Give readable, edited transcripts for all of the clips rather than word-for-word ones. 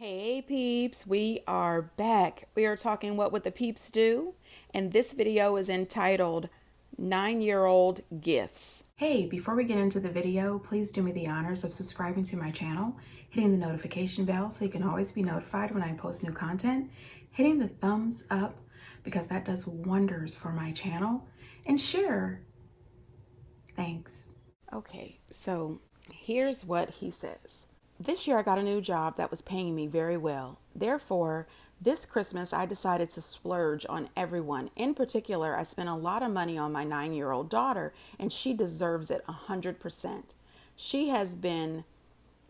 Hey peeps, we are back. We are talking what would the peeps do? And this video is entitled 9-Year-Old Gifts. Hey, before we get into the video, please do me the honors of subscribing to my channel, hitting the notification bell so you can always be notified when I post new content, hitting the thumbs up because that does wonders for my channel, and share. Thanks. Okay, so here's what he says. This year I got a new job that was paying me very well. Therefore, this Christmas I decided to splurge on everyone. In particular, I spent a lot of money on my 9-year-old daughter, and she deserves it 100%. She has been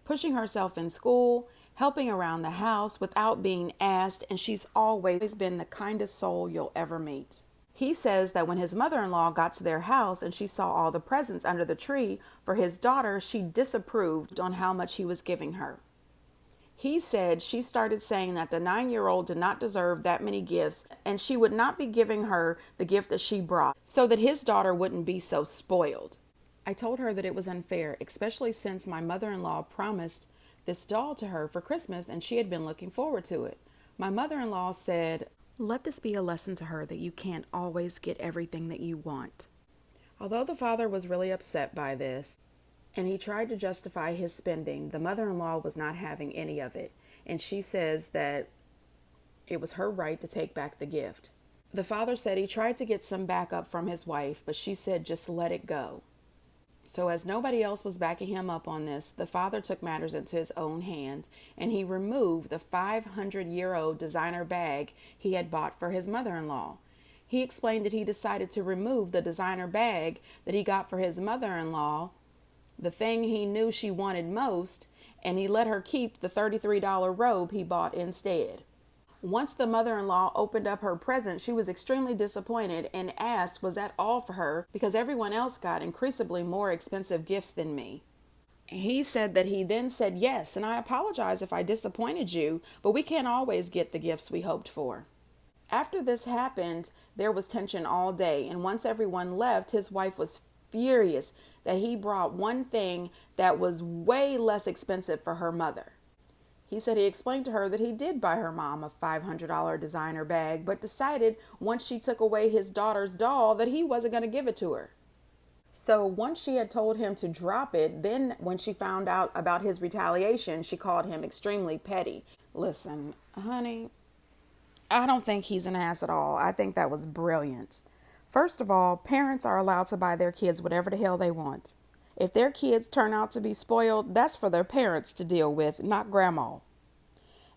pushing herself in school, helping around the house without being asked, and she's always been the kindest soul you'll ever meet. He says that when his mother-in-law got to their house and she saw all the presents under the tree for his daughter, she disapproved on how much he was giving her. He said she started saying that the 9-year-old did not deserve that many gifts and she would not be giving her the gift that she brought so that his daughter wouldn't be so spoiled. I told her that it was unfair, especially since my mother-in-law promised this doll to her for Christmas and she had been looking forward to it. My mother-in-law said, "Let this be a lesson to her that you can't always get everything that you want." Although the father was really upset by this, and he tried to justify his spending, the mother-in-law was not having any of it, and she says that it was her right to take back the gift. The father said he tried to get some backup from his wife, but she said just let it go. So as nobody else was backing him up on this, the father took matters into his own hands and he removed the 500-euro designer bag he had bought for his mother-in-law. He explained that he decided to remove the designer bag that he got for his mother-in-law, the thing he knew she wanted most, and he let her keep the $33 robe he bought instead. Once the mother-in-law opened up her present, she was extremely disappointed and asked, was that all for her? Because everyone else got increasingly more expensive gifts than me. He said that he then said, yes, and I apologize if I disappointed you, but we can't always get the gifts we hoped for. After this happened, there was tension all day, and once everyone left, his wife was furious that he brought one thing that was way less expensive for her mother. He said he explained to her that he did buy her mom a $500 designer bag, but decided once she took away his daughter's doll that he wasn't going to give it to her. So once she had told him to drop it, then when she found out about his retaliation, she called him extremely petty. Listen, honey, I don't think he's an ass at all. I think that was brilliant. First of all, parents are allowed to buy their kids whatever the hell they want. If their kids turn out to be spoiled, that's for their parents to deal with, not grandma.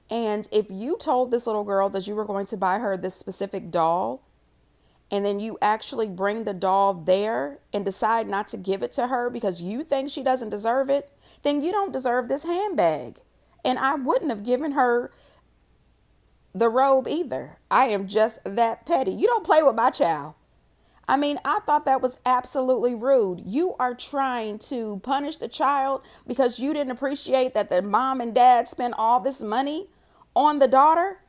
And if you told this little girl that you were going to buy her this specific doll, and then you actually bring the doll there and decide not to give it to her because you think she doesn't deserve it, then you don't deserve this handbag. And I wouldn't have given her the robe either. I am just that petty. You don't play with my child. I mean, I thought that was absolutely rude. You are trying to punish the child because you didn't appreciate that the mom and dad spent all this money on the daughter.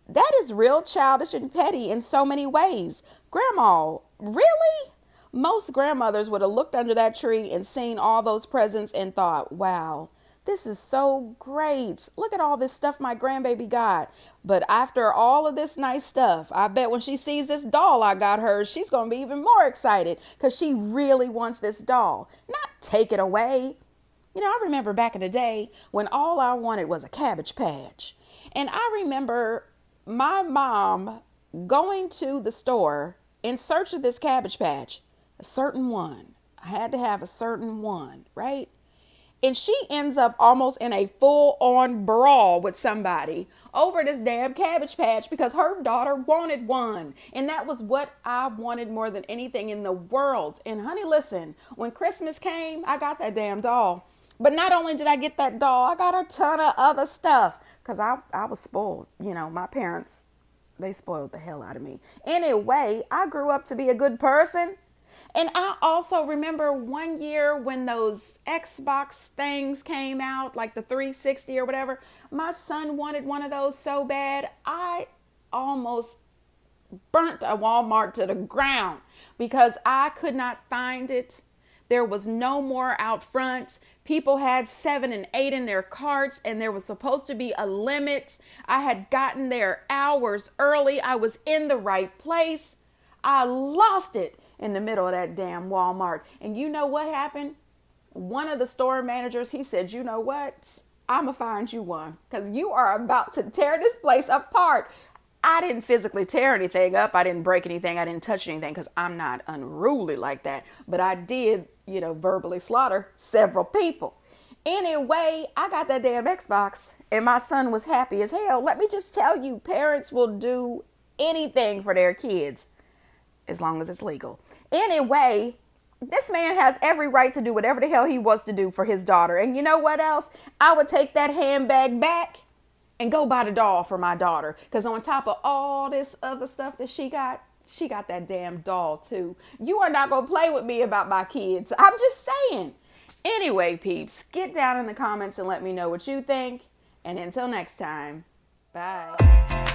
That is real childish and petty in so many ways. Grandma, really? Most grandmothers would have looked under that tree and seen all those presents and thought, wow, this is so great. Look at all this stuff my grandbaby got. But after all of this nice stuff, I bet when she sees this doll I got her, she's going to be even more excited because she really wants this doll. Not take it away. You know, I remember back in the day when all I wanted was a Cabbage Patch. And I remember my mom going to the store in search of this Cabbage Patch, a certain one. I had to have a certain one, right? And she ends up almost in a full-on brawl with somebody over this damn Cabbage Patch because her daughter wanted one. And that was what I wanted more than anything in the world. And honey, listen, when Christmas came, I got that damn doll. But not only did I get that doll, I got a ton of other stuff because I was spoiled. You know, my parents, they spoiled the hell out of me. Anyway, I grew up to be a good person. And I also remember one year when those Xbox things came out, like the 360 or whatever, my son wanted one of those so bad, I almost burnt a Walmart to the ground because I could not find it. There was no more out front. People had 7 and 8 in their carts, and there was supposed to be a limit. I had gotten there hours early. I was in the right place. I lost it in the middle of that damn Walmart. And you know what happened? One of the store managers, he said, you know what? I'm going to find you one because you are about to tear this place apart. I didn't physically tear anything up. I didn't break anything. I didn't touch anything because I'm not unruly like that. But I did, verbally slaughter several people. Anyway, I got that damn Xbox and my son was happy as hell. Let me just tell you, parents will do anything for their kids as long as it's legal. Anyway, this man has every right to do whatever the hell he wants to do for his daughter. And you know what else? I would take that handbag back and go buy the doll for my daughter. Because on top of all this other stuff that she got that damn doll too. You are not going to play with me about my kids. I'm just saying. Anyway, peeps, get down in the comments and let me know what you think. And until next time, bye.